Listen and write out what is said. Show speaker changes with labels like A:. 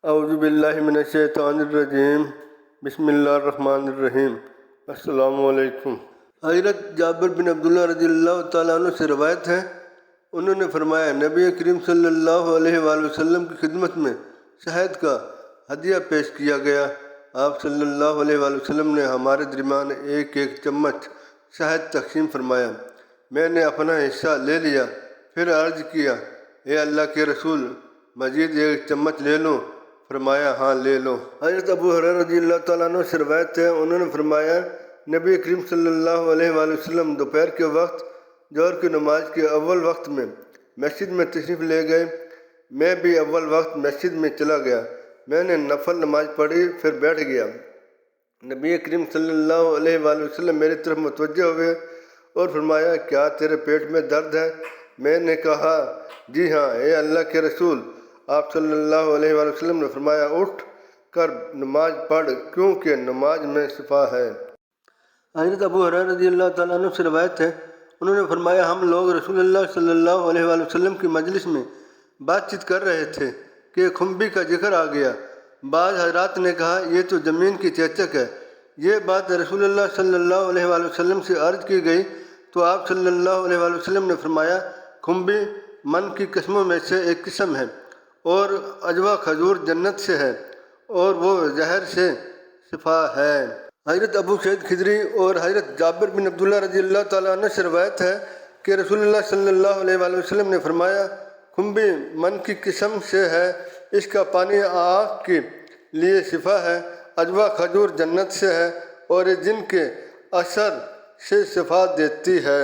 A: اعوذ باللہ من الشیطان الرجیم بسم اللہ الرحمن الرحیم۔ السلام علیکم۔ حضرت جابر بن عبداللہ رضی اللہ تعالیٰ عنہ سے روایت ہے، انہوں نے فرمایا نبی کریم صلی اللہ علیہ وآلہ وسلم کی خدمت میں شہد کا ہدیہ پیش کیا گیا۔ آپ صلی اللہ علیہ وآلہ وسلم نے ہمارے درمیان ایک چمچ شہد تقسیم فرمایا۔ میں نے اپنا حصہ لے لیا، پھر عرض کیا اے اللہ کے رسول، مزید ایک چمچ لے لوں؟ فرمایا ہاں لے لو۔ حضرت ابو ہریرہ رضی اللہ تعالیٰ عنہ سے روایت ہے، انہوں نے فرمایا نبی کریم صلی اللہ علیہ وآلہ وسلم دوپہر کے وقت ظہر کی نماز کے اول وقت میں مسجد میں تشریف لے گئے۔ میں بھی اول وقت مسجد میں چلا گیا۔ میں نے نفل نماز پڑھی، پھر بیٹھ گیا۔ نبی کریم صلی اللہ علیہ وآلہ وسلم میری طرف متوجہ ہوئے اور فرمایا کیا تیرے پیٹ میں درد ہے؟ میں نے کہا جی ہاں اے اللہ کے رسول۔ آپ صلی اللہ علیہ وآلہ وسلم نے فرمایا اٹھ کر نماز پڑھ، کیونکہ نماز میں شفا ہے۔ حضرت ابو ہریرہ رضی اللہ تعالیٰ عنہ سے روایت ہے، انہوں نے فرمایا ہم لوگ رسول اللہ صلی اللہ علیہ وآلہ وسلم کی مجلس میں بات چیت کر رہے تھے کہ خنبی کا ذکر آ گیا۔ بعض حضرات نے کہا یہ تو زمین کی چیچک ہے۔ یہ بات رسول اللہ صلی اللہ علیہ وآلہ وسلم سے عرض کی گئی تو آپ صلی اللہ علیہ وآلہ وسلم نے فرمایا خنبی من کی قسموں میں سے ایک قسم ہے، اور عجوہ کھجور جنت سے ہے، اور وہ زہر سے شفا ہے۔ حضرت ابو سعید خدری اور حضرت جابر بن عبداللہ رضی اللہ تعالیٰ عنہ سے روایت ہے کہ رسول اللہ صلی اللہ علیہ وآلہ وسلم نے فرمایا خنبی من کی قسم سے ہے، اس کا پانی آنکھ کے لیے شفا ہے، عجوہ کھجور جنت سے ہے، اور یہ جن کے اثر سے شفا دیتی ہے۔